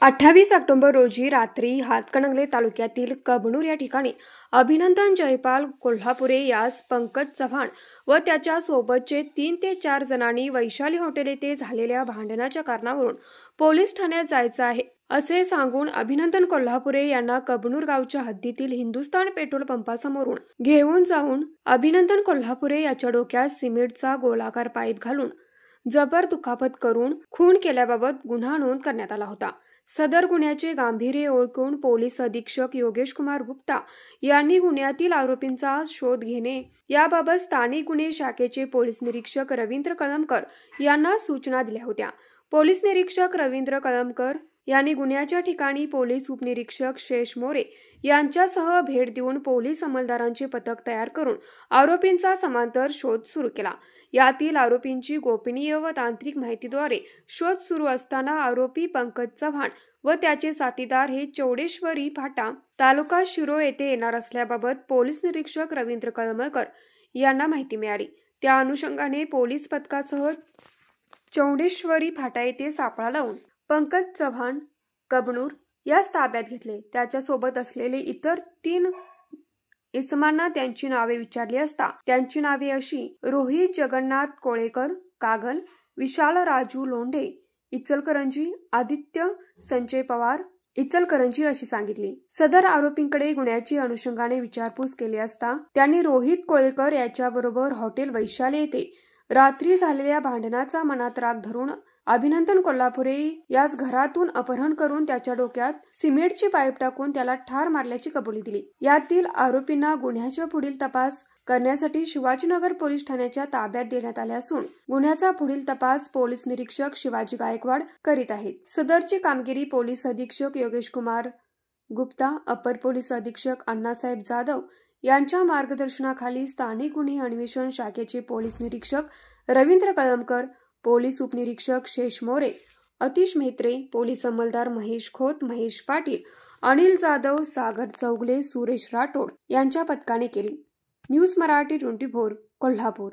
28 October रोजी रात्री हातकणंगले तालुक्यातील कबनूर या ठिकाणी अभिनंदन जयपाल कोल्हापुरे यास पंकज चव्हाण व त्याच्या सोबतचे 3 ते 4 जणांनी वैशाली हॉटेल येथे झालेल्या भांडणाच्या कारणावरून पोलीस ठाण्यात जायचं आहे असे सांगून अभिनंदन कोल्हापुरे यांना कबनूर गावच्या हद्दीतील हिंदुस्थान पेट्रोल पंपासमोरून घेऊन जाऊन अभिनंदन कोल्हापुरे याच्या डोक्यात सिमेंटचा गोलाकार पाईप घालून जबर दुखापत करून खून केल्याबाबत गुन्हा नोंद करण्यात आला होता। सदर गुन्ह्याचे गांभीर्य ओळखून पोलीस अधीक्षक योगेश कुमार गुप्ता यांनी गुन्ह्यातील आरोपींचा शोध घेणे याबाबत स्थानिक गुन्हे शाखेचे पोलीस निरीक्षक रवींद्र कळमकर यांना सूचना दिल्या होत्या। पोलीस निरीक्षक रवींद्र कळमकर यांनी गुन्ह्याच्या ठिकाणी पोलीस उपनिरीक्षक शेष मोरे यांच्यासह भेट देऊन पोलीस अंमलदारांचे पथक तयार करून आरोपींचा समांतर शोध सुरू केला। यातील आरोपींची गोपनीय व तांत्रिक माहितीद्वारे शोध सुरू असताना आरोपी पंकज चव्हाण व त्याचे साथीदार हे चौडेश्वरी फाटा तालुका शिरोळ येथे येणार असल्याबाबत पोलीस निरीक्षक रवींद्र कळमकर यांना माहिती मिळाली। त्या अनुषंगाने पोलीस पथकासह चौडेश्वरी फाटा येथे सापळा लावून पंकज चव्हाण कबनूर यास ताब्यात घेतले। त्याच्या सोबत असलेले इतर 3 इसमांना त्यांची नावे विचारली असता त्यांची नावे अशी रोहित जगन्नाथ कोळेकर कागल, विशाल राजू लोंढे इचलकरंजी, आदित्य संजय पवार इचलकरंजी अशी सांगितली। सदर आरोपींकडे गुन्ह्याची अनुषंगाने विचारपूस केली असता त्यांनी रोहित कोळेकर याच्याबरोबर हॉटेल वैशाली येथे रात्री झालेल्या भांडणाचा मनात राग धरून अभिनंदन कोल्हापुरे यास घरातून अपहरण करून त्याच्या डोक्यात सिमेंटची पाईप टाकून त्याला ठार मारल्याची कबुली दिली। यातील आरोपींना गुन्ह्याचा पुढील तपास करण्यासाठी शिवाजीनगर पोलीस ठाण्याच्या ताब्यात देण्यात आले असून गुन्ह्याचा पुढील तपास पोलीस निरीक्षक शिवाजी गायकवाड करीत आहेत। सदरची कामगिरी पोलीस अधीक्षक योगेश कुमार गुप्ता, अपर पोलीस अधीक्षक अण्णासाहेब जाधव यांच्या मार्गदर्शनाखाली स्थानिक गुन्हे अन्वेषण शाखेचे पोलीस निरीक्षक रवींद्र कळमकर, पोलीस उपनिरीक्षक शेष मोरे, अतिश मेहत्रे, पोलीस अंमलदार महेश खोत, महेश पाटील, अनिल जाधव, सागर चौगले, सुरेश राठोड यांच्या पथकाने केली। न्यूज मराठी 24 कोल्हापूर।